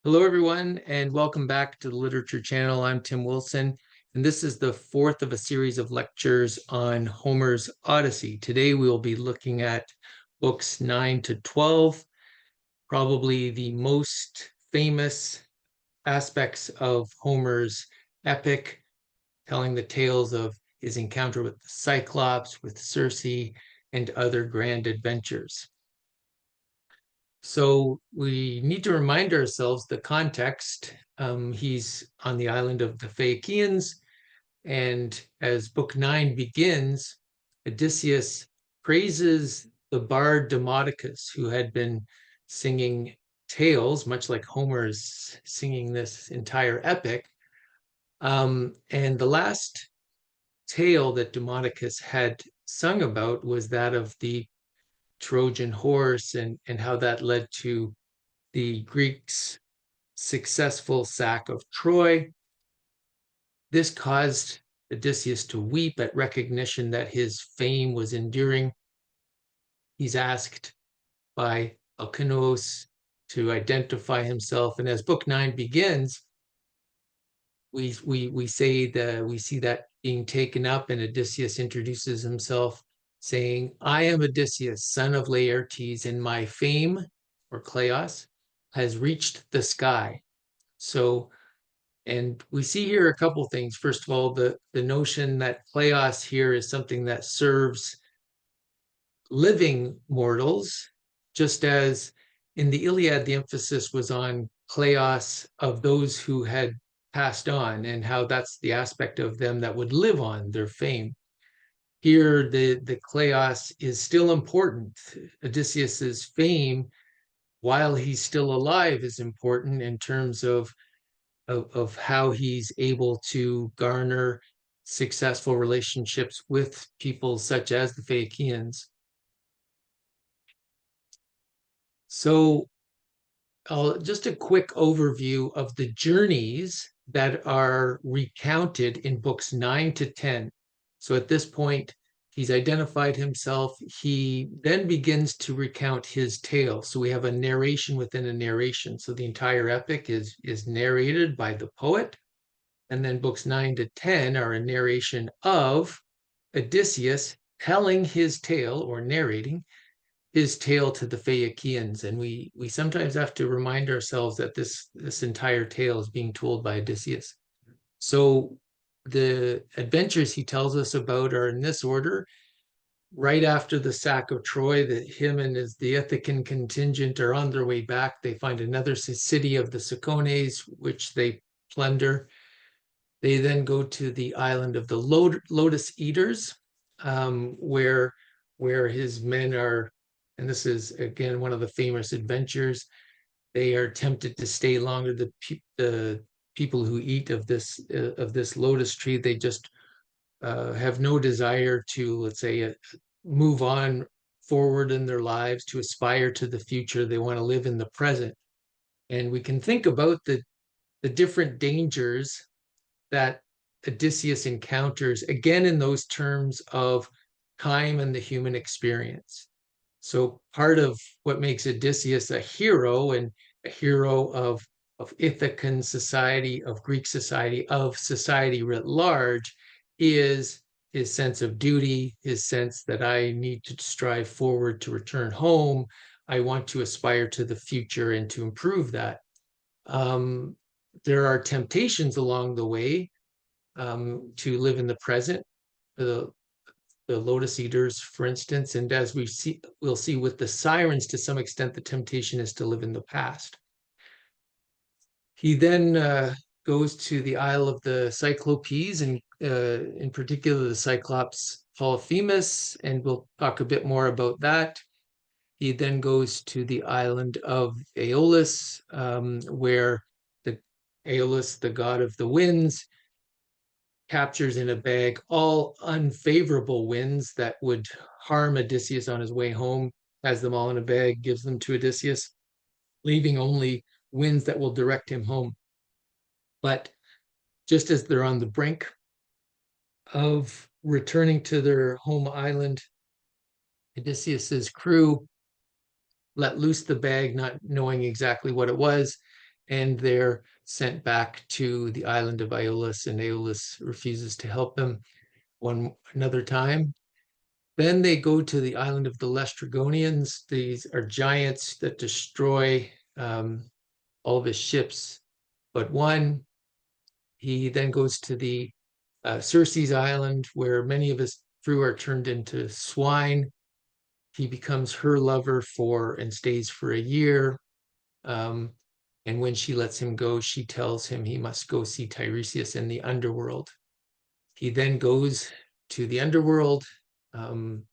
Hello, everyone, and welcome back to the Literature Channel. I'm Tim Wilson, and this is the fourth of a series of lectures on Homer's Odyssey. Today, we will be looking at books 9 to 12, probably the most famous aspects of Homer's epic, telling the tales of his encounter with the Cyclops, with Circe, and other grand adventures. So we need to remind ourselves the context. He's on the island of the Phaeacians, and as book 9 begins, Odysseus praises the bard Demodocus, who had been singing tales, much like Homer is singing this entire epic. And the last tale that Demodocus had sung about was that of the Trojan horse and how that led to the Greeks' successful sack of Troy. This caused Odysseus to weep at recognition that his fame was enduring. He's asked by Alcinous to identify himself, and as book 9 begins, we see that being taken up, and Odysseus introduces himself, saying, "I am Odysseus, son of Laertes, and my fame, or kleos, has reached the sky." So, and we see here a couple things. First of all, the notion that kleos here is something that serves living mortals, just as in the Iliad, the emphasis was on kleos of those who had passed on, and how that's the aspect of them that would live on, their fame. Here, the kleos is still important. Odysseus's fame, while he's still alive, is important in terms of how he's able to garner successful relationships with people such as the Phaeacians. So just a quick overview of the journeys that are recounted in books 9 to 10. So at this point, he's identified himself. He then begins to recount his tale. So we have a narration within a narration. So the entire epic is narrated by the poet. And then books 9 to 10 are a narration of Odysseus telling his tale, or narrating his tale, to the Phaeacians. And we sometimes have to remind ourselves that this entire tale is being told by Odysseus. So the adventures he tells us about are in this order. Right after the sack of Troy, that him and the Ithacan contingent are on their way back. They find another city of the Cicones, which they plunder. They then go to the island of the Lotus Eaters, where his men are, and this is again one of the famous adventures. They are tempted to stay longer. The people who eat of this lotus tree, they just have no desire to, let's say, move on forward in their lives, to aspire to the future. They want to live in the present. And we can think about the different dangers that Odysseus encounters, again, in those terms of time and the human experience. So part of what makes Odysseus a hero, and a hero of Ithacan society, of Greek society, of society writ large, is his sense of duty, his sense that I need to strive forward to return home. I want to aspire to the future and to improve that. There are temptations along the way to live in the present. The lotus eaters, for instance, and as we'll see with the sirens, to some extent, the temptation is to live in the past. He then goes to the Isle of the Cyclopes, and in particular the Cyclops Polyphemus, and we'll talk a bit more about that. He then goes to the island of Aeolus, where the Aeolus, the god of the winds, captures in a bag all unfavorable winds that would harm Odysseus on his way home, has them all in a bag, gives them to Odysseus, leaving only winds that will direct him home. But just as they're on the brink of returning to their home island, Odysseus's crew let loose the bag, not knowing exactly what it was, and they're sent back to the island of Aeolus, and Aeolus refuses to help them another time. Then they go to the island of the Lestrygonians. These are giants that destroy all of his ships but one. He then goes to the Circe's island, where many of his crew are turned into swine. He becomes her lover and stays for a year. Um, and when she lets him go, she tells him he must go see Tiresias in the underworld. He then goes to the underworld. Um,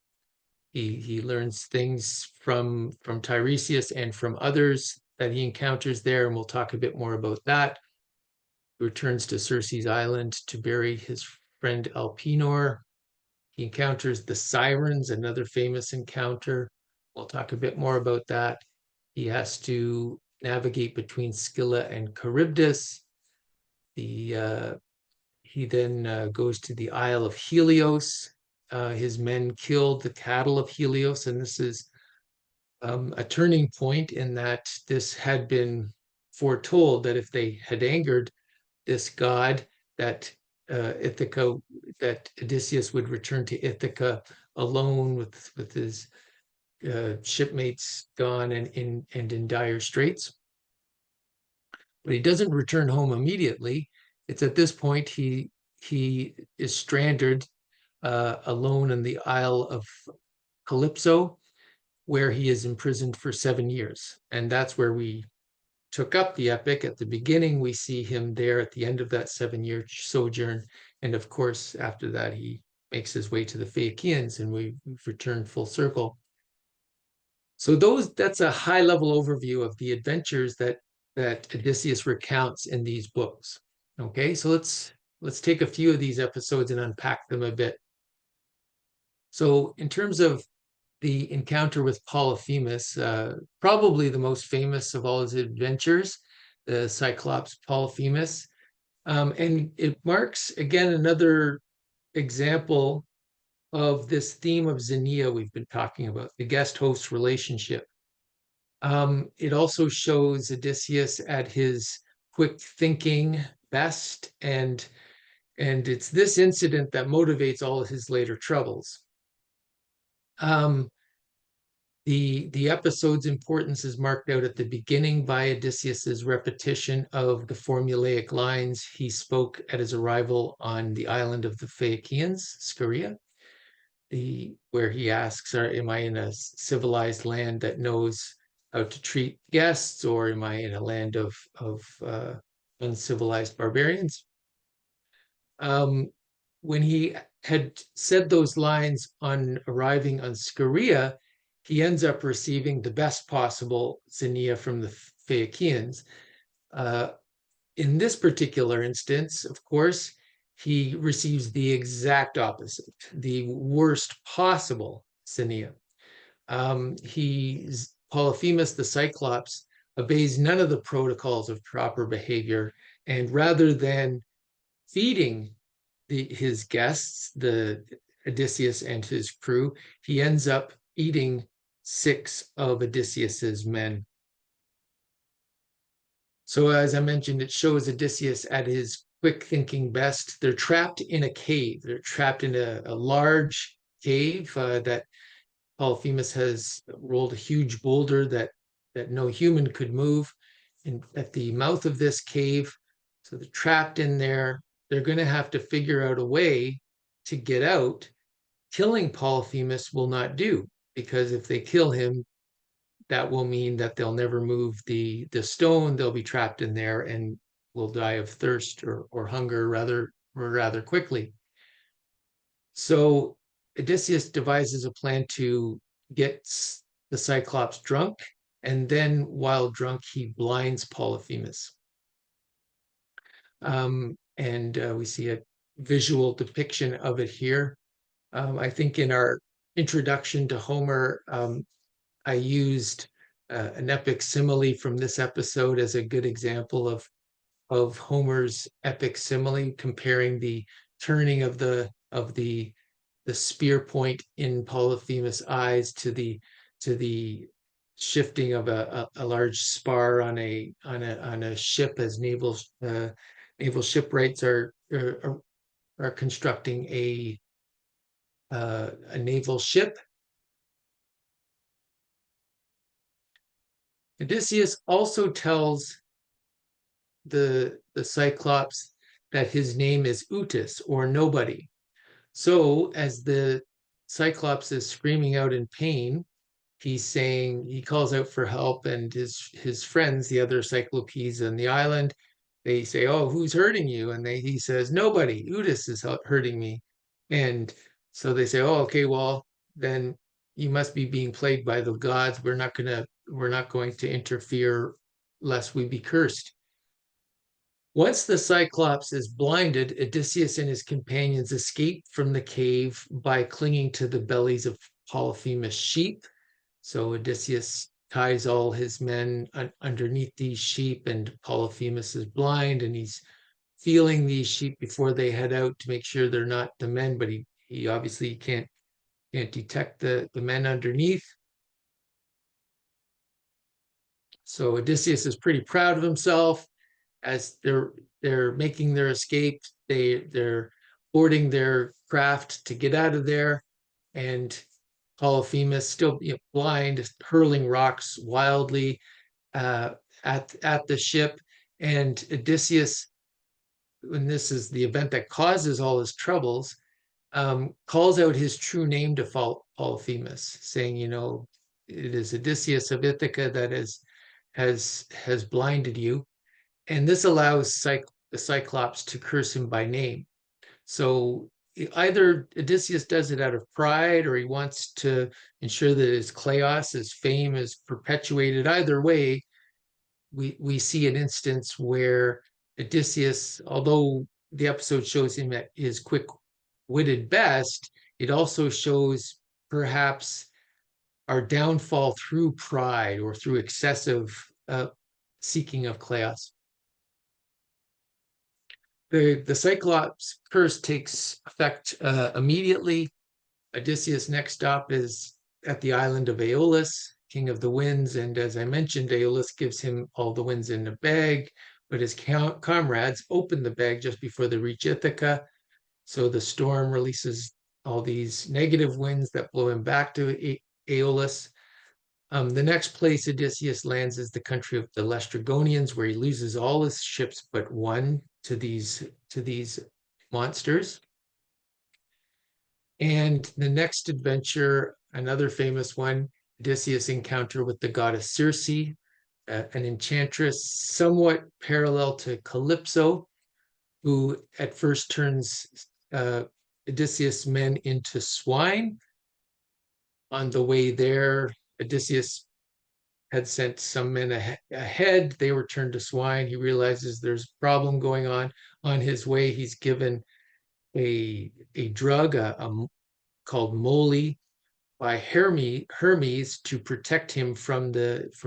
he learns things from Tiresias and from others that he encounters there, and we'll talk a bit more about that. He returns to Circe's island to bury his friend Elpenor. He encounters the Sirens, another famous encounter. We'll talk a bit more about that. He has to navigate between Scylla and Charybdis. He then goes to the Isle of Helios. His men killed the cattle of Helios, and this is a turning point in that this had been foretold that if they had angered this god, that Ithaca, that Odysseus would return to Ithaca alone with his shipmates gone and in dire straits. But he doesn't return home immediately. It's at this point he is stranded alone in the Isle of Calypso, where he is imprisoned for 7 years. And that's where we took up the epic. At the beginning, we see him there at the end of that 7-year sojourn. And of course, after that, he makes his way to the Phaeacians, and we've returned full circle. So that's a high level overview of the adventures that Odysseus recounts in these books. Okay, so let's take a few of these episodes and unpack them a bit. So in terms of the encounter with Polyphemus, probably the most famous of all his adventures, the Cyclops Polyphemus. And it marks, again, another example of this theme of xenia we've been talking about, the guest-host relationship. It also shows Odysseus at his quick thinking best, and it's this incident that motivates all of his later troubles. The episode's importance is marked out at the beginning by Odysseus's repetition of the formulaic lines he spoke at his arrival on the island of the Phaeacians, Scheria, where he asks, am I in a civilized land that knows how to treat guests, or am I in a land of uncivilized barbarians? When he had said those lines on arriving on Scheria, he ends up receiving the best possible xenia from the Phaeacians. In this particular instance, of course, he receives the exact opposite, the worst possible xenia. Polyphemus the Cyclops obeys none of the protocols of proper behavior, and rather than feeding his guests, the Odysseus and his crew, he ends up eating 6 of Odysseus's men. So as I mentioned, it shows Odysseus at his quick thinking best. They're trapped in a cave. They're trapped in a large cave that Polyphemus has rolled a huge boulder that no human could move. And at the mouth of this cave, so they're trapped in there. They're going to have to figure out a way to get out. Killing Polyphemus will not do, because if they kill him, that will mean that they'll never move the stone. They'll be trapped in there and will die of thirst or hunger rather quickly. So Odysseus devises a plan to get the Cyclops drunk, and then while drunk, he blinds Polyphemus. And we see a visual depiction of it here. I think in our introduction to Homer, I used an epic simile from this episode as a good example of Homer's epic simile, comparing the turning of the spear point in Polyphemus' eyes to the shifting of a large spar on a ship as naval shipwrights are constructing a naval ship. Odysseus also tells the Cyclops that his name is Utis, or nobody. So as the Cyclops is screaming out in pain, he calls out for help, and his friends, the other Cyclopes on the island, they say, "Oh, who's hurting you?" And he says, "Nobody. Utis is hurting me." And so they say, "Oh, okay, well then you must be being plagued by the gods. We're not going to interfere lest we be cursed." Once the Cyclops is blinded, Odysseus and his companions escape from the cave by clinging to the bellies of Polyphemus' sheep. So Odysseus ties all his men underneath these sheep, and Polyphemus is blind, and he's feeling these sheep before they head out to make sure they're not the men, but he obviously can't detect the men underneath. So Odysseus is pretty proud of himself as they're making their escape. They're boarding their craft to get out of there, and Polyphemus, still blind, hurling rocks wildly at the ship. And Odysseus, and this is the event that causes all his troubles, calls out his true name to Polyphemus, saying, "It is Odysseus of Ithaca that has blinded you." And this allows the Cyclops to curse him by name. So either Odysseus does it out of pride, or he wants to ensure that his kleos, his fame, is perpetuated. Either way, we see an instance where Odysseus, although the episode shows him at his quick-witted best, it also shows perhaps our downfall through pride or through excessive seeking of kleos. The Cyclops curse takes effect immediately. Odysseus' next stop is at the island of Aeolus, king of the winds, and as I mentioned, Aeolus gives him all the winds in a bag, but his comrades open the bag just before they reach Ithaca. So the storm releases all these negative winds that blow him back to Aeolus. The next place Odysseus lands is the country of the Lestrygonians, where he loses all his ships but one to these monsters. And the next adventure, another famous one, Odysseus' encounter with the goddess Circe, an enchantress somewhat parallel to Calypso, who at first turns Odysseus' men into swine. On the way there, Odysseus had sent some men ahead. They were turned to swine. He realizes there's a problem going on. On his way, he's given a drug called moly by Hermes to protect him from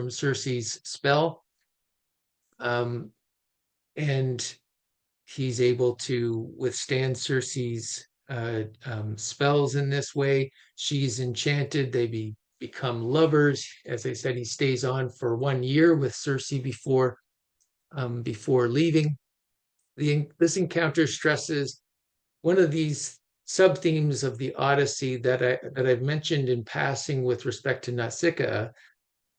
Circe's spell. And he's able to withstand Circe's spells in this way. She's enchanted. They become lovers. As I said, he stays on for 1 year with Circe before leaving. This encounter stresses one of these sub-themes of the Odyssey that I've mentioned in passing with respect to Nausicaa.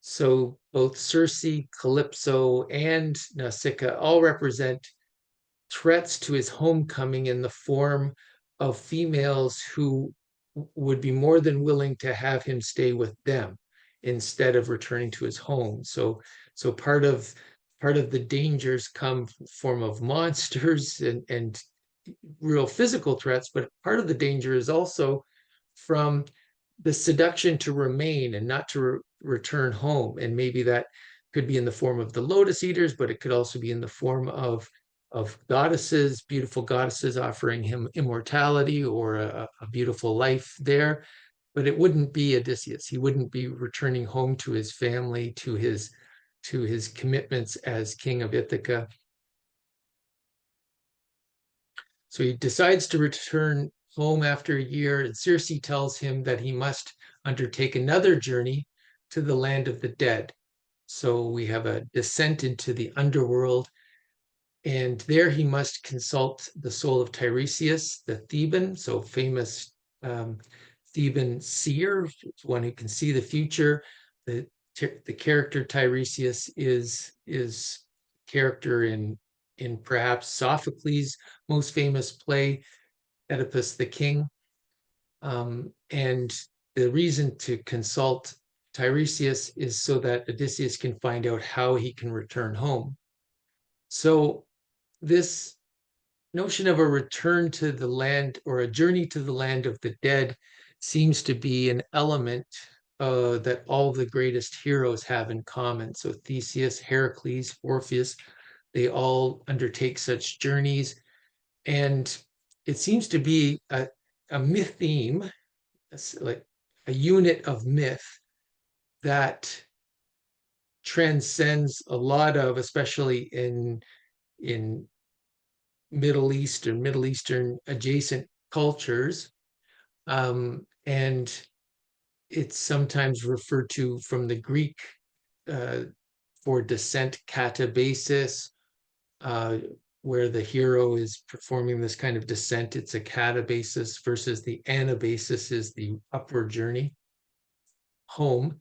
So both Circe, Calypso, and Nausicaa all represent threats to his homecoming in the form of females who would be more than willing to have him stay with them instead of returning to his home. So part of the dangers come form of monsters and real physical threats, but part of the danger is also from the seduction to remain and not to return home. And maybe that could be in the form of the lotus eaters, but it could also be in the form of goddesses, beautiful goddesses offering him immortality or a beautiful life there. But it wouldn't be Odysseus. He wouldn't be returning home to his family, to his commitments as king of Ithaca. So he decides to return home after a year, and Circe tells him that he must undertake another journey to the land of the dead. So we have a descent into the underworld, and there he must consult the soul of Tiresias, the Theban, so famous Theban seer, one who can see the future. The character Tiresias is character in perhaps Sophocles' most famous play, Oedipus the King. And the reason to consult Tiresias is so that Odysseus can find out how he can return home. So this notion of a return to the land or a journey to the land of the dead seems to be an element that all the greatest heroes have in common. So Theseus, Heracles, Orpheus, they all undertake such journeys. And it seems to be a myth theme, like a unit of myth that transcends a lot of, especially in Middle Eastern adjacent cultures. And it's sometimes referred to from the Greek for descent, katabasis, where the hero is performing this kind of descent. It's a katabasis versus the anabasis is the upward journey home.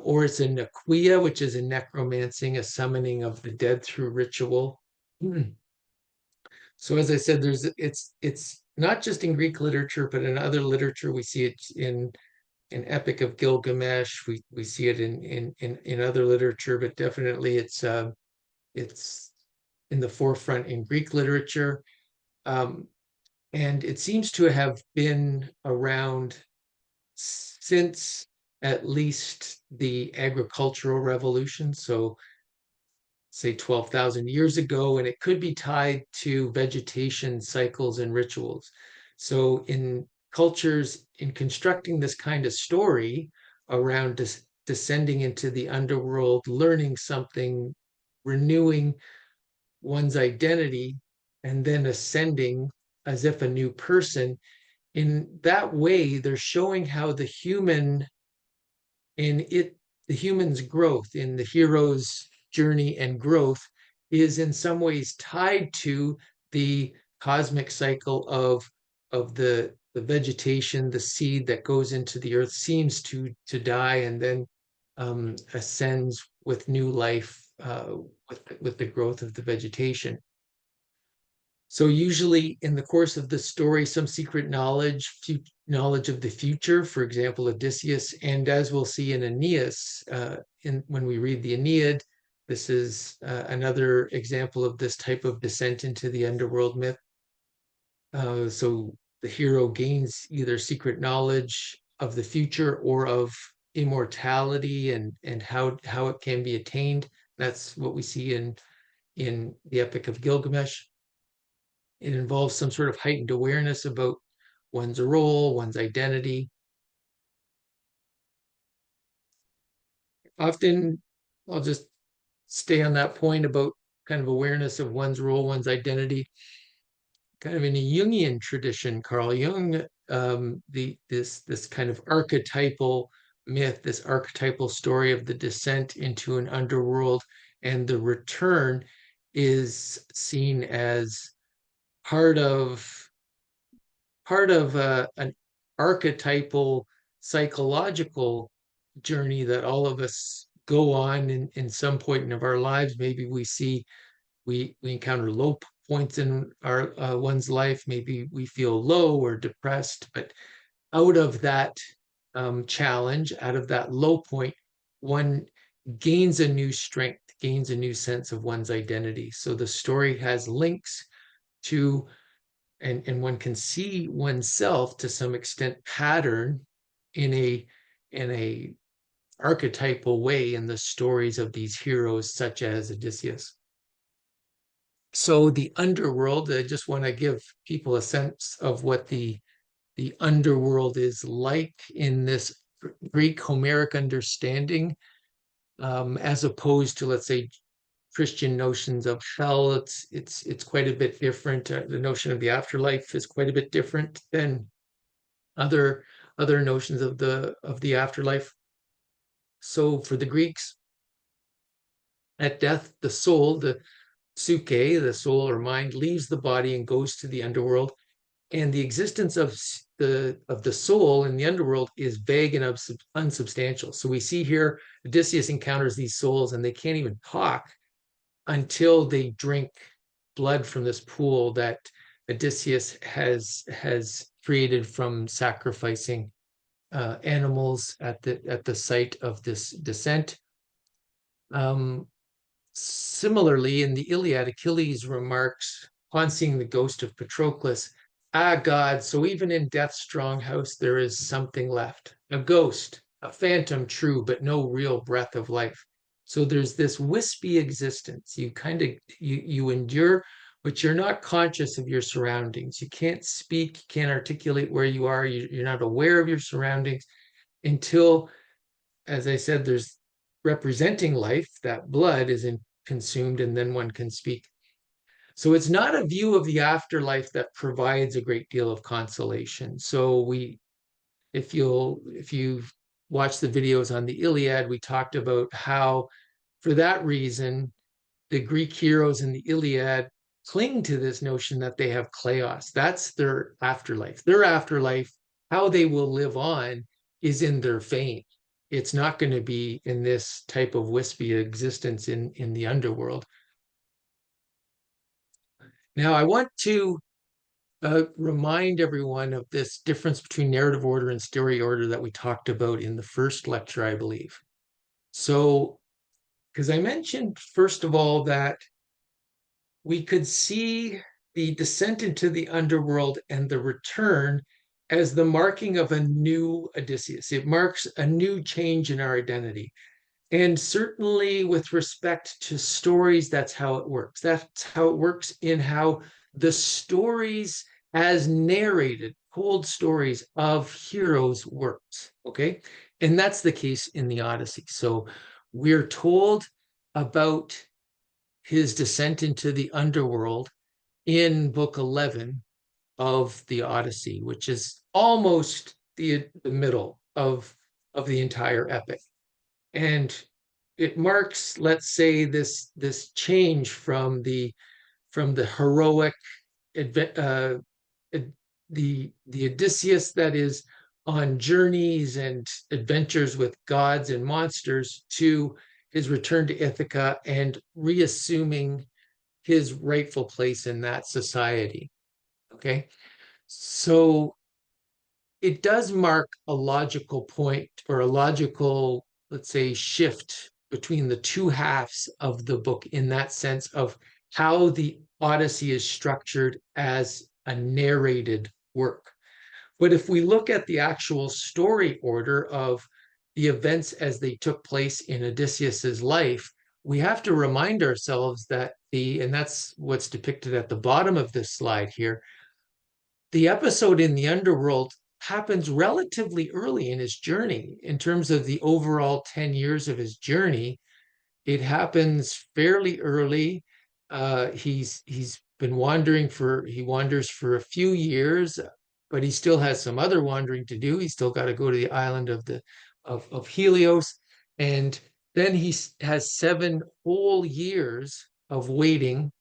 Or it's a naquia, which is a necromancing, a summoning of the dead through ritual. So as I said, it's not just in Greek literature, but in other literature. We see it in Epic of Gilgamesh. We see it in other literature, but definitely it's in the forefront in Greek literature. And it seems to have been around since at least the agricultural revolution. So say 12,000 years ago, and it could be tied to vegetation cycles and rituals. So in cultures, in constructing this kind of story around descending into the underworld, learning something, renewing one's identity, and then ascending as if a new person, in that way, they're showing how the human's growth in the hero's journey and growth is in some ways tied to the cosmic cycle of the vegetation, the seed that goes into the earth seems to die and then ascends with new life with the growth of the vegetation. So usually in the course of the story, some secret knowledge of the future, for example, Odysseus, and as we'll see in Aeneas, when we read the Aeneid, this is another example of this type of descent into the underworld myth. So the hero gains either secret knowledge of the future or of immortality and how it can be attained. That's what we see in the Epic of Gilgamesh. It involves some sort of heightened awareness about one's role, one's identity. Often, I'll just stay on that point about kind of awareness of one's role, one's identity. Kind of in a Jungian tradition, Carl Jung, this kind of archetypal myth, this archetypal story of the descent into an underworld and the return is seen as part of an archetypal psychological journey that all of us go on in some point of our lives. Maybe we encounter low points in our one's life. Maybe we feel low or depressed, but out of that challenge, out of that low point, one gains a new strength, gains a new sense of one's identity. So the story has links to, and one can see oneself to some extent pattern in a archetypal way in the stories of these heroes such as Odysseus. So the underworld, I just want to give people a sense of what the underworld is like in this Greek Homeric understanding, as opposed to, let's say, Christian notions of hell. It's quite a bit different. The notion of the afterlife is quite a bit different than other notions of the afterlife. So for the Greeks, at death, the soul, the psyche, the soul or mind, leaves the body and goes to the underworld. And the existence of the soul in the underworld is vague and unsubstantial. So we see here Odysseus encounters these souls, and they can't even talk until they drink blood from this pool that Odysseus has created from sacrificing animals at the site of this descent. Similarly, in the Iliad, Achilles remarks upon seeing the ghost of Patroclus, "Ah, God, so even in death's strong house there is something left, a ghost, a phantom true, but no real breath of life." So there's this wispy existence. You endure, but you're not conscious of your surroundings. You can't speak, you can't articulate where you are. You're not aware of your surroundings until, as I said, there's representing life, that blood is consumed, and then one can speak. So it's not a view of the afterlife that provides a great deal of consolation. So if you've watched the videos on the Iliad, we talked about how, for that reason, the Greek heroes in the Iliad cling to this notion that they have kleos. That's their afterlife. Their afterlife, how they will live on, is in their fame. It's not going to be in this type of wispy existence in the underworld. Now, I want to remind everyone of this difference between narrative order and story order that we talked about in the first lecture, I believe. So, because I mentioned, first of all, that we could see the descent into the underworld and the return as the marking of a new Odysseus. It marks a new change in our identity. And certainly with respect to stories, that's how it works. That's how it works in how the stories as narrated, told stories of heroes works, okay? And that's the case in the Odyssey. So we're told about his descent into the underworld in book 11 of the Odyssey, which is almost the middle of the entire epic. And it marks, let's say, this change from the heroic uh, the Odysseus that is on journeys and adventures with gods and monsters to his return to Ithaca and reassuming his rightful place in that society. Okay, so it does mark a logical point, or a logical, let's say, shift between the two halves of the book, in that sense of how the Odyssey is structured as a narrated work. But if we look at the actual story order of the events as they took place in Odysseus's life, we have to remind ourselves that and that's what's depicted at the bottom of this slide here, the episode in the underworld happens relatively early in his journey in terms of the overall 10 years of his journey. It happens fairly early. He's been he wanders for a few years, but he still has some other wandering to do. He's still got to go to the island of Helios, and then he has 7 whole years of waiting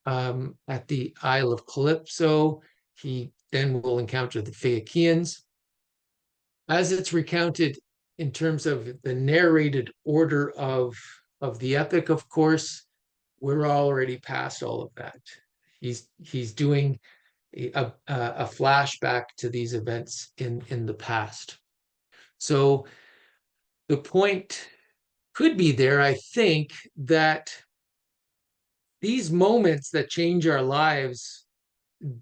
at the Isle of Calypso. He then will encounter the Phaeacians. As it's recounted in terms of the narrated order of the epic, of course, we're already past all of that. He's doing a flashback to these events in the past. So the point could be there, I think, that these moments that change our lives,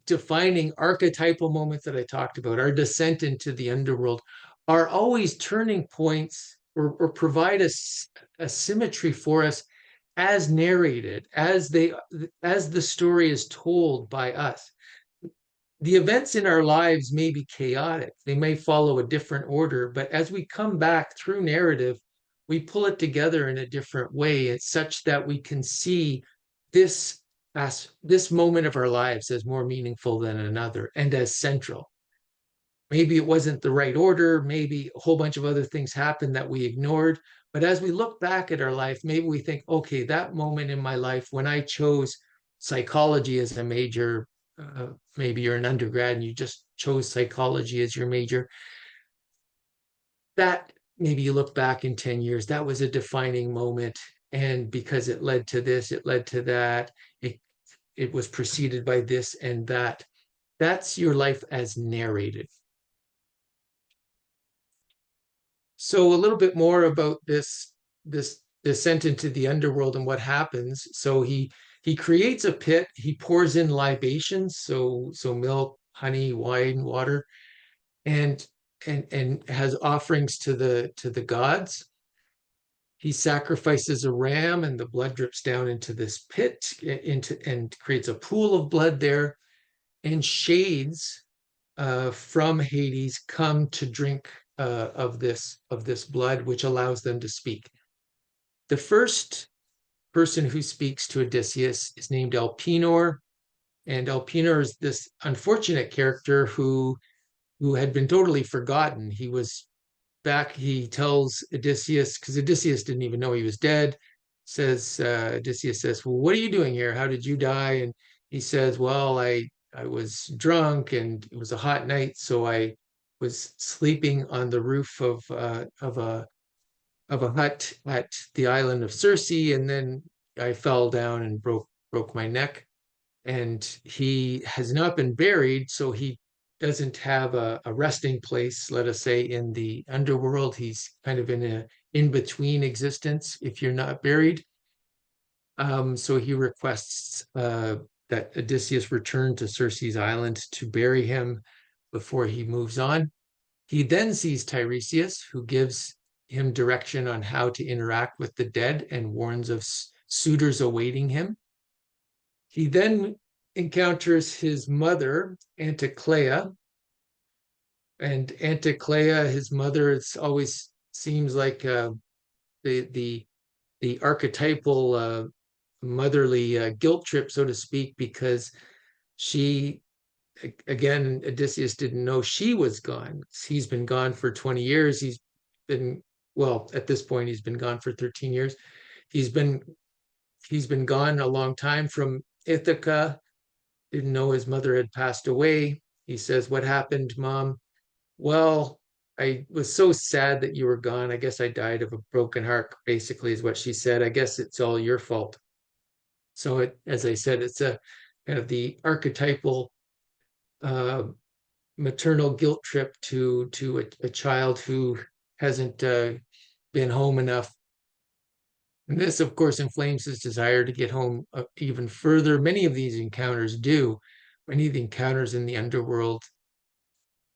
defining archetypal moments that I talked about, our descent into the underworld, are always turning points, or provide a symmetry for us as narrated, as the story is told by us. The events in our lives may be chaotic, they may follow a different order, but as we come back through narrative, we pull it together in a different way. It's such that we can see this as this moment of our lives as more meaningful than another and as central. maybe it wasn't the right order, maybe a whole bunch of other things happened that we ignored. But as we look back at our life, maybe we think, okay, that moment in my life when I chose psychology as a major, maybe you're an undergrad and you just chose psychology as your major, that maybe you look back in 10 years, that was a defining moment. And because it led to this, it led to that, it was preceded by this and that. That's your life as narrated. So a little bit more about this descent into the underworld and what happens. So he creates a pit, he pours in libations, so milk, honey, wine, water, and and has offerings to the gods. He sacrifices a ram and the blood drips down into this pit into and creates a pool of blood there, and shades from Hades come to drink of this blood, which allows them to speak. The first person who speaks to Odysseus is named Elpenor, and Elpenor is this unfortunate character who had been totally forgotten. He was back. He tells Odysseus, because Odysseus didn't even know he was dead. Says Odysseus says, "Well, what are you doing here? How did you die?" And he says, "Well, I was drunk and it was a hot night, so I was sleeping on the roof of a hut at the island of Circe, and then I fell down and broke my neck." And he has not been buried, so he doesn't have a resting place, let us say, in the underworld. He's kind of in a in-between existence if you're not buried. So he requests that Odysseus return to Circe's island to bury him before he moves on. He then sees Tiresias, who gives him direction on how to interact with the dead and warns of suitors awaiting him. He then encounters his mother, Antikleia. And Antikleia, his mother, it always seems like the, the, the archetypal motherly guilt trip, so to speak, because she, again, Odysseus didn't know she was gone. He's been gone for 20 years. He's been, well, at this point, he's been gone for 13 years. He's been gone a long time from Ithaca. Didn't know his mother had passed away. He says, "What happened, Mom?" "Well, I was so sad that you were gone. I guess I died of a broken heart," basically, is what she said. "I guess it's all your fault." So as I said, it's a kind of the archetypal uh, maternal guilt trip to a child who hasn't been home enough. And this, of course, inflames his desire to get home even further. Many of these encounters do. Many of the encounters in the underworld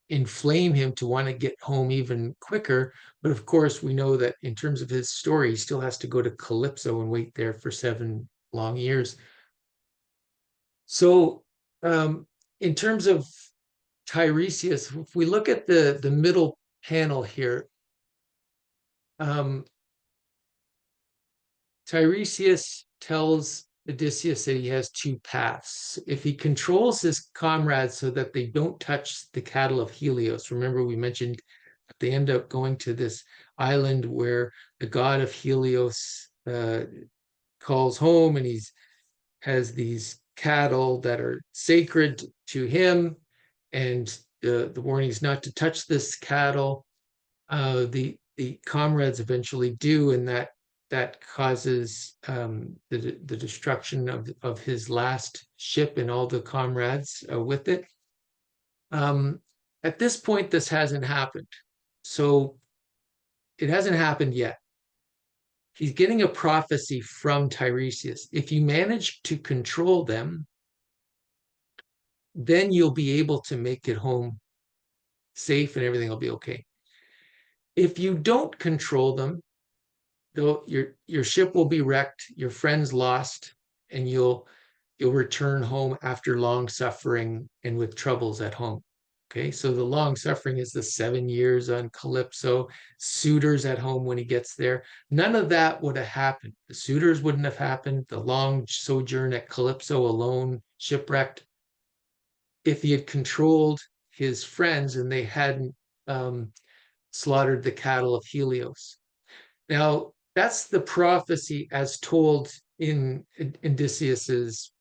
inflame him to want to get home even quicker. But of course, we know that in terms of his story, he still has to go to Calypso and wait there for 7 long years. So, in terms of Tiresias, if we look at the middle panel here, Tiresias tells Odysseus that he has two paths. If he controls his comrades so that they don't touch the cattle of Helios, remember we mentioned they end up going to this island where the god of Helios calls home, and he's has these cattle that are sacred to him, and the warning is not to touch this cattle. The comrades eventually do, and that causes the destruction of his last ship and all the comrades with it. At this point, this hasn't happened. So it hasn't happened yet. He's getting a prophecy from Tiresias. If you manage to control them, then you'll be able to make it home safe and everything will be okay. If you don't control them, though, your ship will be wrecked, your friends lost, and you'll return home after long suffering and with troubles at home. Okay, so the long suffering is the 7 years on Calypso, suitors at home when he gets there. None of that would have happened. The suitors wouldn't have happened. The long sojourn at Calypso alone, shipwrecked, if he had controlled his friends and they hadn't slaughtered the cattle of Helios. Now, that's the prophecy as told in Odysseus's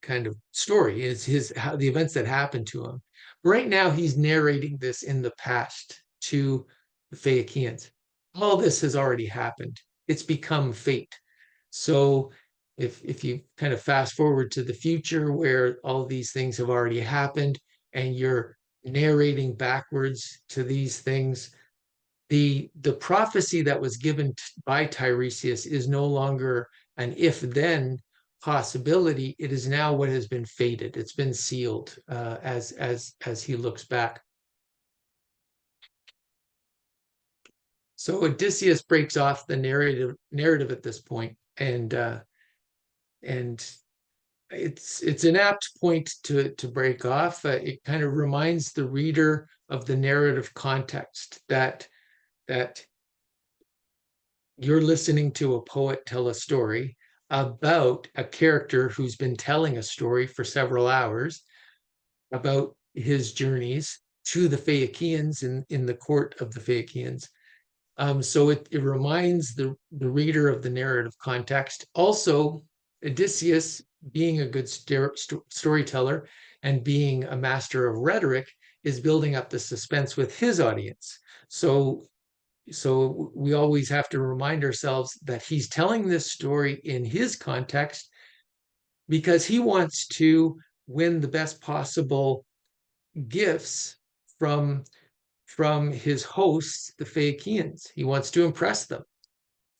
kind of story, is the events that happened to him. Right now, he's narrating this in the past to the Phaeacians. All this has already happened. It's become fate. So if you kind of fast forward to the future where all these things have already happened and you're narrating backwards to these things, the prophecy that was given by Tiresias is no longer an if then possibility. It is now what has been fated. It's been sealed as he looks back. So Odysseus breaks off the narrative at this point, and it's an apt point to break off. It kind of reminds the reader of the narrative context that you're listening to a poet tell a story about a character who's been telling a story for several hours about his journeys to the Phaeacians in the court of the Phaeacians. So it reminds the reader of the narrative context. Also, Odysseus, being a good storyteller and being a master of rhetoric, is building up the suspense with his audience. So we always have to remind ourselves that he's telling this story in his context because he wants to win the best possible gifts from his hosts, the Phaeacians. He wants to impress them.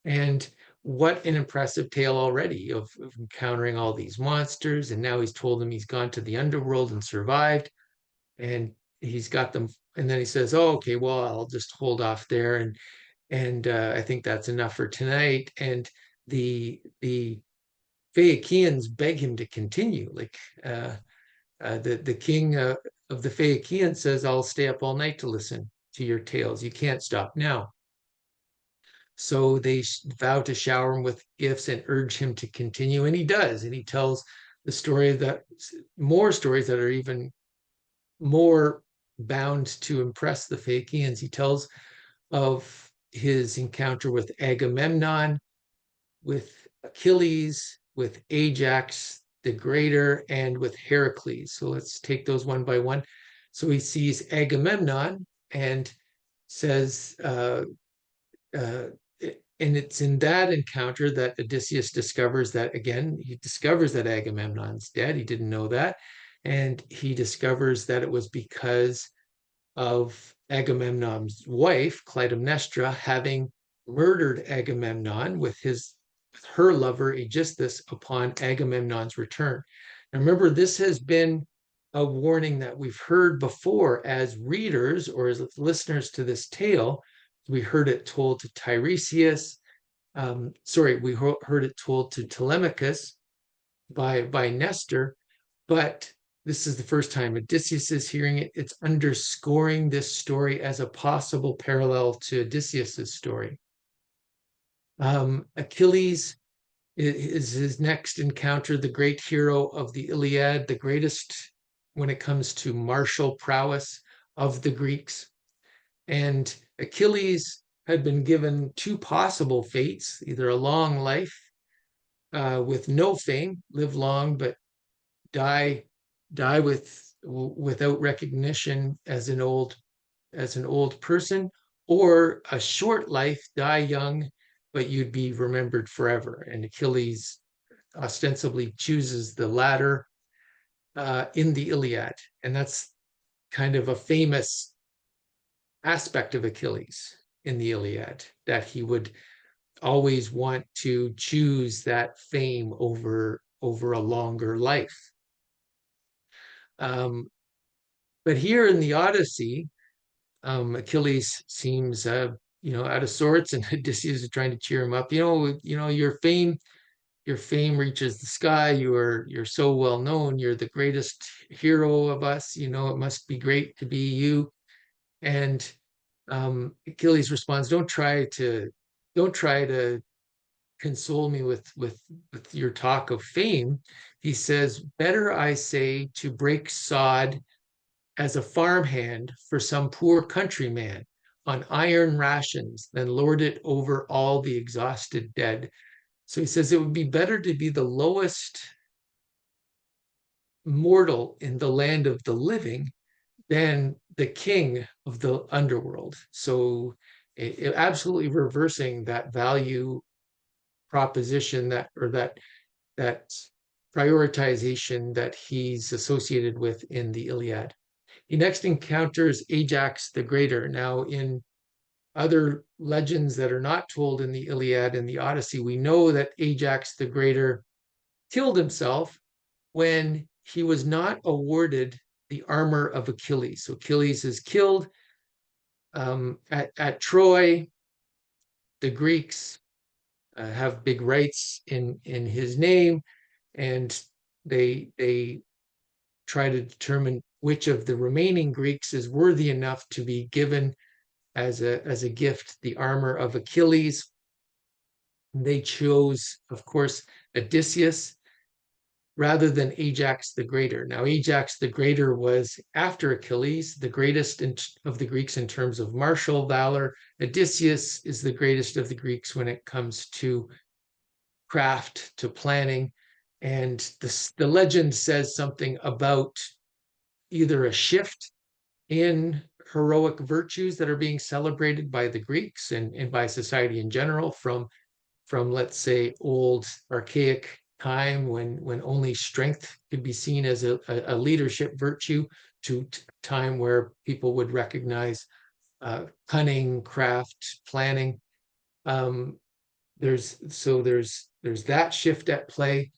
And what an impressive tale already of encountering all these monsters. And now he's told them he's gone to the underworld and survived. And he's got them. And then he says, oh, okay, well, I'll just hold off there. And I think that's enough for tonight. And the Phaeacians beg him to continue. Like the king of the Phaeacians says, I'll stay up all night to listen to your tales. You can't stop now. So they vow to shower him with gifts and urge him to continue. And he does. And he tells the story that more stories that are even more bound to impress the Phaeacians. He tells of his encounter with Agamemnon, with Achilles, with Ajax the Greater, and with Heracles. So let's take those one by one. So he sees Agamemnon and says, and it's in that encounter that Odysseus discovers that, again, he discovers that Agamemnon's dead. He didn't know that. And he discovers that it was because of Agamemnon's wife, Clytemnestra, having murdered Agamemnon with her lover, Aegisthus, upon Agamemnon's return. Now remember, this has been a warning that we've heard before as readers or as listeners to this tale. We heard it told to Tiresias. We heard it told to Telemachus by Nestor, but this is the first time Odysseus is hearing it. It's underscoring this story as a possible parallel to Odysseus's story. Achilles is his next encounter, the great hero of the Iliad, the greatest when it comes to martial prowess of the Greeks. And Achilles had been given two possible fates, either a long life with no fame, live long, but die without recognition as an old person, or a short life, die young, but you'd be remembered forever. And Achilles ostensibly chooses the latter in the Iliad. And that's kind of a famous aspect of Achilles in the Iliad, that he would always want to choose that fame over a longer life. But here in the Odyssey, Achilles seems out of sorts, and Odysseus is trying to cheer him up. Your fame reaches the sky. You're so well known. You're the greatest hero of us. It must be great to be you. And Achilles responds, don't try to console me with your talk of fame. He says, better, I say, to break sod as a farmhand for some poor countryman on iron rations than lord it over all the exhausted dead. So he says it would be better to be the lowest mortal in the land of the living than the king of the underworld. So absolutely reversing that value proposition that prioritization that he's associated with in the Iliad. He next encounters Ajax the Greater. Now, in other legends that are not told in the Iliad and the Odyssey, we know that Ajax the Greater killed himself when he was not awarded the armor of Achilles. So Achilles is killed at Troy. The Greeks have big rights in his name, and they try to determine which of the remaining Greeks is worthy enough to be given as a gift the armor of Achilles. They chose, of course, Odysseus rather than Ajax the Greater. Now, Ajax the Greater was, after Achilles, the greatest of the Greeks in terms of martial valor. Odysseus is the greatest of the Greeks when it comes to craft, to planning. And the legend says something about either a shift in heroic virtues that are being celebrated by the Greeks and by society in general from let's say old archaic time when only strength could be seen as a leadership virtue to time where people would recognize cunning, craft, planning. There's that shift at play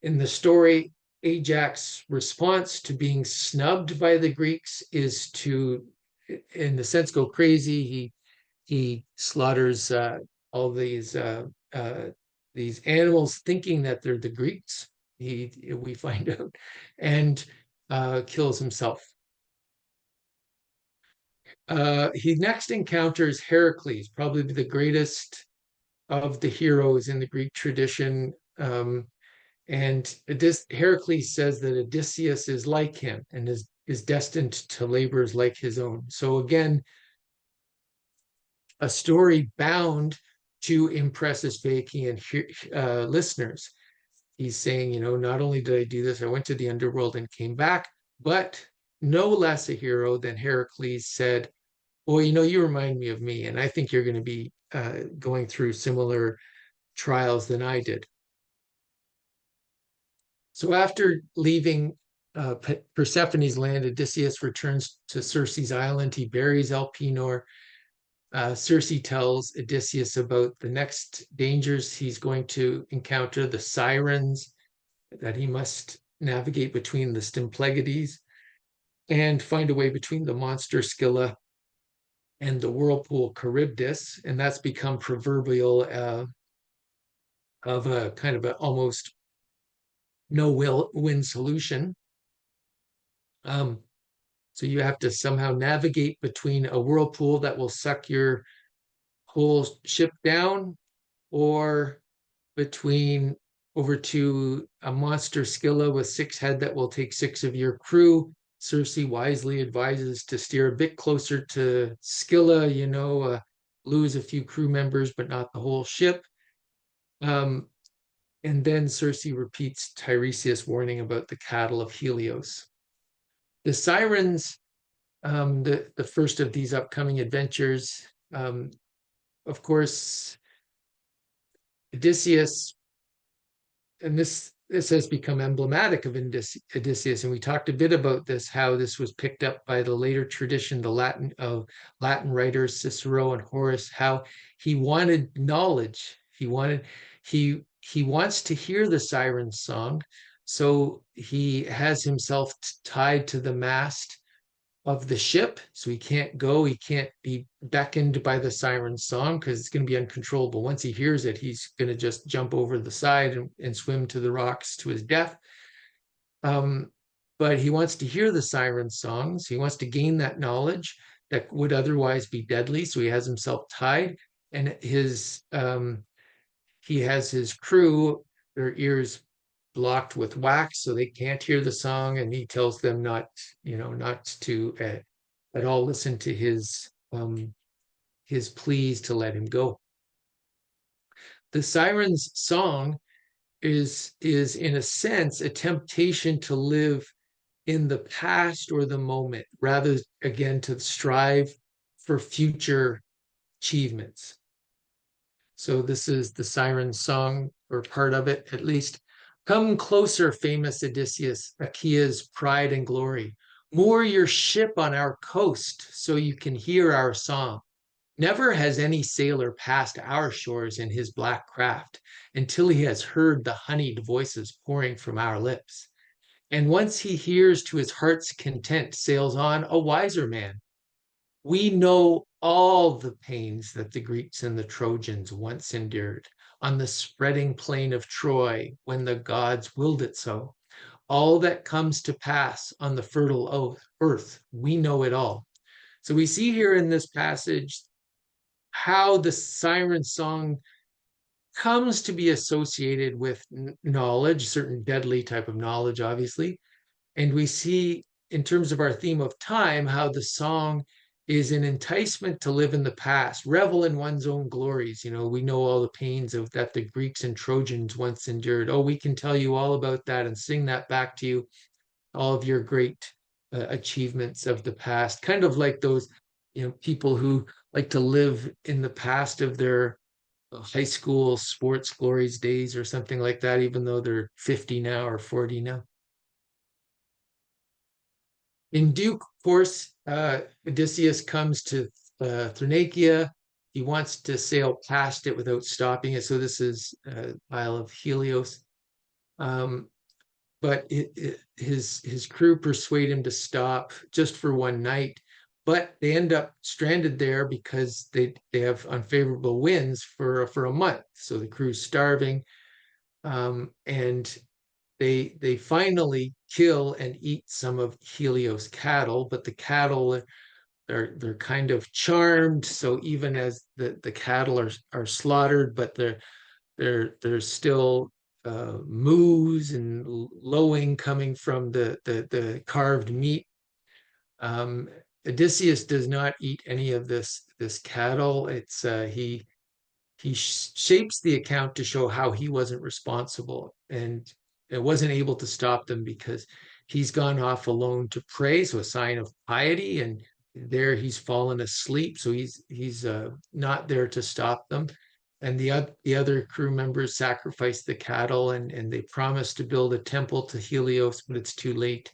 in the story. Ajax's response to being snubbed by the Greeks is to, in a sense, go crazy. He slaughters all these animals, thinking that they're the Greeks. We find out, and kills himself. He next encounters Heracles, probably the greatest of the heroes in the Greek tradition. And Heracles says that Odysseus is like him and is destined to labors like his own. So again, a story bound to impress his Phaeacian listeners. He's saying, not only did I do this, I went to the underworld and came back, but no less a hero than Heracles said, well, you remind me of me, and I think you're going to be going through similar trials than I did. So after leaving Persephone's land, Odysseus returns to Circe's island. He buries Elpenor. Circe tells Odysseus about the next dangers he's going to encounter, the sirens, that he must navigate between the Symplegades and find a way between the monster Scylla and the whirlpool Charybdis. And that's become proverbial of a kind of almost no-win solution. So you have to somehow navigate between a whirlpool that will suck your whole ship down, or between over to a monster Scylla with 6 head that will take 6 of your crew. Circe wisely advises to steer a bit closer to Scylla, lose a few crew members, but not the whole ship. And then Circe repeats Tiresias' warning about the cattle of Helios. The sirens, the first of these upcoming adventures, of course, Odysseus, and this has become emblematic of Odysseus, and we talked a bit about this, how this was picked up by the later tradition, the Latin writers Cicero and Horace, how he wanted knowledge. He wants to hear the siren song, so he has himself tied to the mast of the ship, so he can't be beckoned by the siren song because it's going to be uncontrollable. Once he hears it, he's going to just jump over the side and swim to the rocks to his death. But he wants to hear the siren songs. He wants to gain that knowledge that would otherwise be deadly, so he has himself tied, and he has his crew, their ears blocked with wax, so they can't hear the song, and he tells them not to at all listen to his pleas to let him go. The siren's song is in a sense a temptation to live in the past or the moment, rather again to strive for future achievements. So this is the siren song, or part of it at least. Come closer, famous Odysseus, Achaea's pride and glory. Moor your ship on our coast so you can hear our song. Never has any sailor passed our shores in his black craft until he has heard the honeyed voices pouring from our lips. And once he hears to his heart's content, sails on a wiser man. We know all the pains that the Greeks and the Trojans once endured on the spreading plain of Troy when the gods willed it so. All that comes to pass on the fertile earth, we know it all. So we see here in this passage how the siren song comes to be associated with knowledge, certain deadly type of knowledge, obviously. And we see, in terms of our theme of time, how the song is an enticement to live in the past, revel in one's own glories. We know all the pains of that the Greeks and Trojans once endured. Oh, we can tell you all about that and sing that back to you, all of your great achievements of the past. Kind of like those, people who like to live in the past of their high school sports glories days or something like that, even though they're 50 now or 40 now. In due course, Odysseus comes to Thrinacia. He wants to sail past it without stopping it. So this is Isle of Helios. But his crew persuade him to stop just for one night. But they end up stranded there because they have unfavorable winds for a month. So the crew's starving, and they finally kill and eat some of Helios' cattle, but the cattle they're kind of charmed. So even as the cattle are slaughtered, but there's still moos and lowing coming from the carved meat. Odysseus does not eat any of this cattle. It's he shapes the account to show how he wasn't responsible and it wasn't able to stop them because he's gone off alone to pray, so a sign of piety, and there he's fallen asleep, so he's not there to stop them. And the other crew members sacrifice the cattle, and they promise to build a temple to Helios, but it's too late.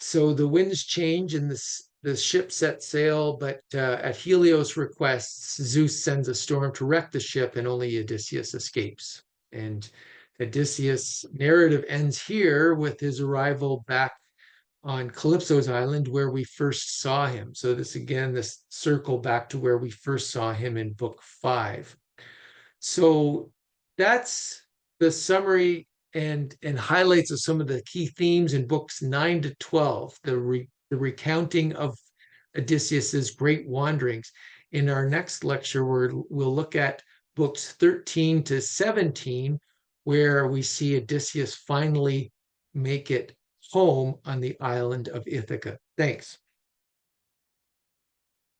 So the winds change and the ship sets sail, but at Helios' request, Zeus sends a storm to wreck the ship, and only Odysseus escapes. And Odysseus' narrative ends here with his arrival back on Calypso's island where we first saw him. So this circle back to where we first saw him in book 5. So that's the summary and highlights of some of the key themes in books 9 to 12, the recounting of Odysseus's great wanderings. In our next lecture, we'll look at books 13 to 17, where we see Odysseus finally make it home on the island of Ithaca. Thanks.